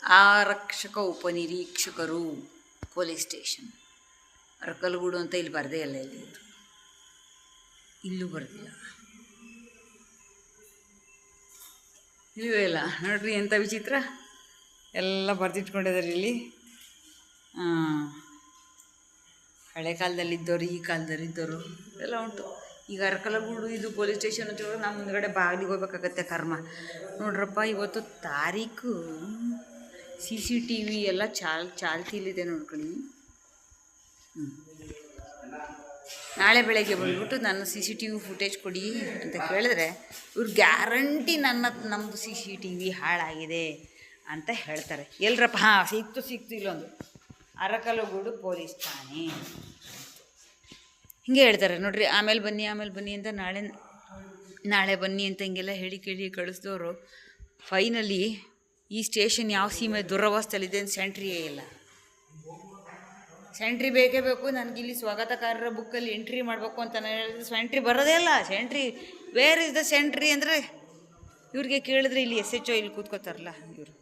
ಆರಕ್ಷಕ ಉಪನಿರೀಕ್ಷಕರು police station Arakalagudu ಅಂತ ಇಲ್ಲಿ ಬರದೇ ಇಲ್ಲ, ಇಲ್ಲಿ ಇಲ್ಲೂ ಬರೋದಿಲ್ಲ, ಇಲ್ಲೂ ಇಲ್ಲ. ನೋಡ್ರಿ ಎಂಥ ವಿಚಿತ್ರ, ಎಲ್ಲ ಬರೆದಿಟ್ಕೊಂಡಿದ್ದಾರೆ ಇಲ್ಲಿ. ಹಳೆ ಕಾಲದಲ್ಲಿದ್ದವರು, ಈ ಕಾಲದಲ್ಲಿದ್ದವರು ಎಲ್ಲ ಉಂಟು. ಈಗ ಅರಕಲಗೂಡು ಇದು ಪೊಲೀಸ್ ಸ್ಟೇಷನ್ ಅಂತ ಹೇಳೋದು ನಾವು ಮುಂದ್ಗಡೆ ಬಾಗಿಲಿಗೆ ಹೋಗ್ಬೇಕಾಗತ್ತೆ. ಕರ್ಮ ನೋಡ್ರಪ್ಪ, ಇವತ್ತು ತಾರೀಕು CCTV ಎಲ್ಲ ಚಾಲ್ತಿಲಿದೆ ನೋಡ್ಕೊಳ್ಳಿ. ನಾಳೆ ಬೆಳಗ್ಗೆ ಬಂದ್ಬಿಟ್ಟು ನನ್ನ CCTV ಫುಟೇಜ್ ಕೊಡಿ ಅಂತ ಕೇಳಿದ್ರೆ ಇವ್ರು ಗ್ಯಾರಂಟಿ ನಮ್ಮದು CCTV ಹಾಳಾಗಿದೆ ಅಂತ ಹೇಳ್ತಾರೆ. ಎಲ್ರಪ್ಪ? ಸಿಕ್ತು ಇಲ್ಲೊಂದು ಅರಕಲಗೂಡು ಪೊಲೀಸ್ ಠಾಣೆ ಹಿಂಗೆ ಹೇಳ್ತಾರೆ ನೋಡ್ರಿ. ಆಮೇಲೆ ಬನ್ನಿ ಅಂತ ನಾಳೆ ಬನ್ನಿ ಅಂತ ಹಿಂಗೆಲ್ಲ ಹೇಳಿ ಕೇಳಿ ಕಳಿಸಿದವರು ಫೈನಲಿ ಈ ಸ್ಟೇಷನ್ ಯಾವ ಸೀಮೆ ದುರವಸ್ಥೆಯಲ್ಲಿದೆ ಅಂತ ಸೆಂಟ್ರಿಯೇ ಇಲ್ಲ. ಸೆಂಟ್ರಿ ಬೇಕೇ ಬೇಕು. ನನಗಿಲ್ಲಿ ಸ್ವಾಗತಕಾರರ ಬುಕ್ಕಲ್ಲಿ ಎಂಟ್ರಿ ಮಾಡಬೇಕು ಅಂತ ನಾನು ಹೇಳಿದ್ರೆ ಸೆಂಟ್ರಿ ಬರೋದೇ ಇಲ್ಲ. Sentry where is the sentry ಅಂದರೆ ಇವ್ರಿಗೆ ಕೇಳಿದ್ರೆ ಇಲ್ಲಿ SHO ಇಲ್ಲಿ ಕೂತ್ಕೋತಾರಲ್ಲ ಇವರು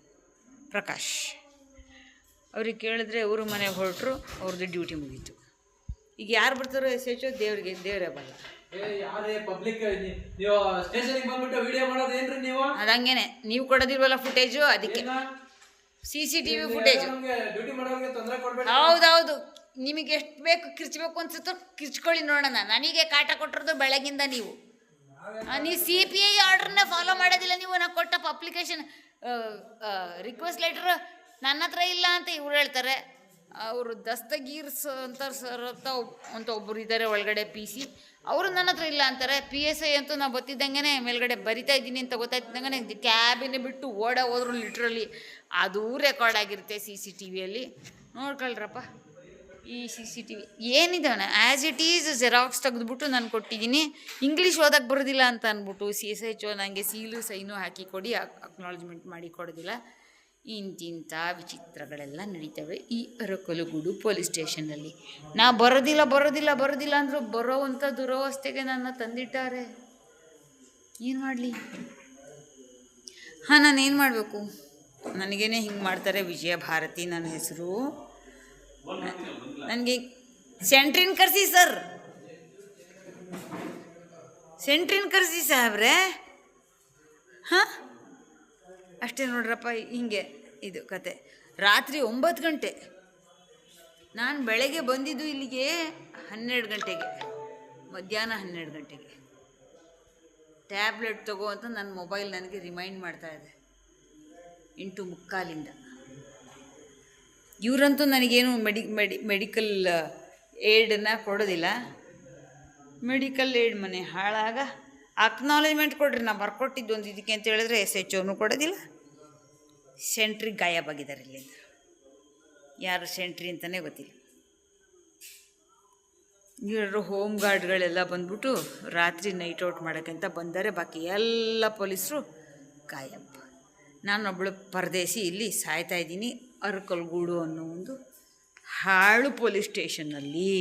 ಪ್ರಕಾಶ್, ಅವ್ರಿಗೆ ಕೇಳಿದ್ರೆ ಅವರು ಮನೆಗೆ ಹೊರಟರು, ಅವ್ರದ್ದು ಡ್ಯೂಟಿ ಮುಗೀತು. ಈಗ ಯಾರು ಬರ್ತಾರೋ SHO ದೇವರೇ ಬಲ್ಲ. ಅದಂಗೇನೆ ನೀವು ಕೊಡೋದಿಲ್ವಲ್ಲ ಫುಟೇಜು, ಅದಕ್ಕೆ CCTV ಫುಟೇಜು. ಹೌದೌದು, ನಿಮಗೆ ಎಷ್ಟು ಬೇಕು ಕಿರ್ಚಬೇಕು ಅನ್ಸುತ್ತೋ ಕಿರ್ಚ್ಕೊಳ್ಳಿ ನೋಡೋಣ. ನನಗೆ ಕಾಟ ಕೊಟ್ಟಿರೋದು ಬೆಳಗಿಂದ ನೀವು CPI ಆರ್ಡ್ರನ್ನ ಫಾಲೋ ಮಾಡೋದಿಲ್ಲ. ನೀವು ನಾನು ಕೊಟ್ಟ ಅಪ್ಲಿಕೇಶನ್ ರಿಕ್ವೆಸ್ಟ್ ಲೆಟ್ರ್ ನನ್ನ ಹತ್ರ ಇಲ್ಲ ಅಂತ ಇವ್ರು ಹೇಳ್ತಾರೆ. ಅವರು ದಸ್ತಗೀರ್ ಅಂತ ಒಬ್ಬರು ಇದ್ದಾರೆ ಒಳಗಡೆ PC, ಅವರು ನನ್ನ ಹತ್ರ ಇಲ್ಲ ಅಂತಾರೆ. PSI ಅಂತೂ ನಾವು ಗೊತ್ತಿದ್ದಂಗೆ ಮೇಲ್ಗಡೆ ಬರಿತಾ ಇದ್ದೀನಿ ಅಂತ ಗೊತ್ತಾಯ್ತಿದ್ದಂಗೆ ಕ್ಯಾಬಿನ ಬಿಟ್ಟು ಹೋದ್ರು ಲಿಟ್ರಲಿ. ಅದು ರೆಕಾರ್ಡ್ ಆಗಿರುತ್ತೆ CCTVಯಲ್ಲಿ. ನೋಡ್ಕೊಳ್ರಪ್ಪ ಈ CCTV ಏನಿದೆ ಆ್ಯಸ್ ಇಟ್ ಈಸ್ ಜೆರಾಕ್ಸ್ ತೆಗೆದುಬಿಟ್ಟು ನಾನು ಕೊಟ್ಟಿದ್ದೀನಿ. ಇಂಗ್ಲೀಷ್ ಓದಕ್ಕೆ ಬರೋದಿಲ್ಲ ಅಂತ ಅಂದ್ಬಿಟ್ಟು SHO ನನಗೆ ಸೀಲು ಸೈನು ಹಾಕಿ ಕೊಡಿ, ಅಕ್ನಾಲಜ್ಮೆಂಟ್ ಮಾಡಿ ಕೊಡೋದಿಲ್ಲ. ಇಂತಿಂಥ ವಿಚಿತ್ರಗಳೆಲ್ಲ ನಡೀತವೆ ಈ ಅರಕಲಗೂಡು ಪೊಲೀಸ್ ಸ್ಟೇಷನ್ನಲ್ಲಿ. ನಾ ಬರೋದಿಲ್ಲ ಅಂದರೂ ಬರೋವಂಥ ದುರವಸ್ಥೆಗೆ ನನ್ನ ತಂದಿಟ್ಟಾರೆ. ಏನು ಮಾಡಲಿ? ನಾನೇನು ಮಾಡಬೇಕು? ನನಗೇನೆ ಹಿಂಗೆ ಮಾಡ್ತಾರೆ. ವಿಜಯ ಭಾರತಿ ನನ್ನ ಹೆಸರು. ನನಗೆ ಸೆಂಟ್ರಿನ ಕರೆಸಿ ಸರ್, ಸೆಂಟ್ರಿನ ಕರೆಸಿ ಸಾಹೇಬ್ರೆ. ಅಷ್ಟೇ ನೋಡ್ರಪ್ಪ, ಹಿಂಗೆ ಇದು ಕತೆ. ರಾತ್ರಿ 9 ಗಂಟೆ, ನಾನು ಬೆಳಗ್ಗೆ ಬಂದಿದ್ದು ಇಲ್ಲಿಗೆ 12 ಗಂಟೆಗೆ, ಮಧ್ಯಾಹ್ನ 12 ಗಂಟೆಗೆ. ಟ್ಯಾಬ್ಲೆಟ್ ತಗೋ ಅಂತ ನನ್ನ ಮೊಬೈಲ್ ನನಗೆ ರಿಮೈಂಡ್ ಮಾಡ್ತಾ ಇದೆ 8:45. ಇವರಂತೂ ನನಗೇನು ಮೆಡಿಕಲ್ ಏಡನ್ನು ಕೊಡೋದಿಲ್ಲ. ಮೆಡಿಕಲ್ ಏಡ್ ಮನೆ ಹಾಳಾಗ ಅಕ್ನಾಲೇಜ್ಮೆಂಟ್ ಕೊಡ್ರಿ, ನಾ ಬರ್ಕೊಟ್ಟಿದ್ದು ಒಂದು ಇದಕ್ಕೆ ಅಂತ ಹೇಳಿದ್ರೆ SHOನೂ ಕೊಡೋದಿಲ್ಲ. ಸೆಂಟ್ರಿ ಗಾಯಬಾಗಿದ್ದಾರೆ ಇಲ್ಲಿಂದ. ಯಾರು ಸೆಂಟ್ರಿ ಅಂತಲೇ ಗೊತ್ತಿಲ್ಲ. ಇವರು ಹೋಮ್ ಗಾರ್ಡ್ಗಳೆಲ್ಲ ಬಂದ್ಬಿಟ್ಟು ರಾತ್ರಿ ನೈಟ್ ಔಟ್ ಮಾಡೋಕ್ಕಂತ ಬಂದರೆ, ಬಾಕಿ ಎಲ್ಲ ಪೊಲೀಸರು ಗಾಯಬ್. ನಾನೊಬ್ಬಳು ಪರದೇಸಿ ಇಲ್ಲಿ ಸಾಯ್ತಾ ಇದ್ದೀನಿ ಅರಕಲಗೂಡು ಅನ್ನೋ ಒಂದು ಹಾಳು ಪೊಲೀಸ್ ಸ್ಟೇಷನ್ನಲ್ಲಿ.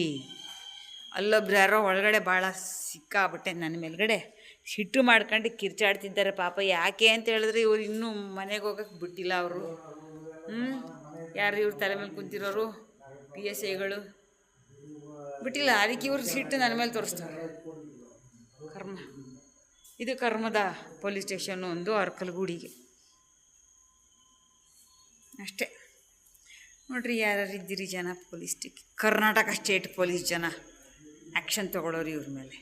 ಅಲ್ಲೊಬ್ರು ಯಾರೋ ಒಳಗಡೆ ಭಾಳ ಸಿಕ್ಕಾಬಿಟ್ಟೆ ನನ್ನ ಮೇಲ್ಗಡೆ ಸಿಟ್ಟು ಮಾಡ್ಕೊಂಡು ಕಿರ್ಚಾಡ್ತಿದ್ದಾರೆ ಪಾಪ. ಯಾಕೆ ಅಂತ ಹೇಳಿದ್ರೆ ಇವ್ರು ಇನ್ನೂ ಮನೆಗೆ ಹೋಗೋಕ್ಕೆ ಬಿಟ್ಟಿಲ್ಲ ಅವರು. ಯಾರು ಇವ್ರ ತಲೆ ಮೇಲೆ ಕುಂತಿರೋರು PSIಗಳು ಬಿಟ್ಟಿಲ್ಲ, ಅದಕ್ಕೆ ಇವ್ರು ಸಿಟ್ಟು ನನ್ನ ಮೇಲೆ ತೋರಿಸ್ತಾರೆ. ಕರ್ಮ, ಇದು ಕರ್ಮದ ಪೊಲೀಸ್ ಸ್ಟೇಷನ್ನು ಒಂದು ಅರಕಲಗೂಡಿಗೆ ಅಷ್ಟೇ. ನೋಡ್ರಿ ಯಾರ್ಯಾರು ಇದ್ದೀರಿ ಜನ, ಕರ್ನಾಟಕ ಸ್ಟೇಟ್ ಪೊಲೀಸ್ ಜನ ಆ್ಯಕ್ಷನ್ ತೊಗೊಳೋರು ಇವ್ರ ಮೇಲೆ.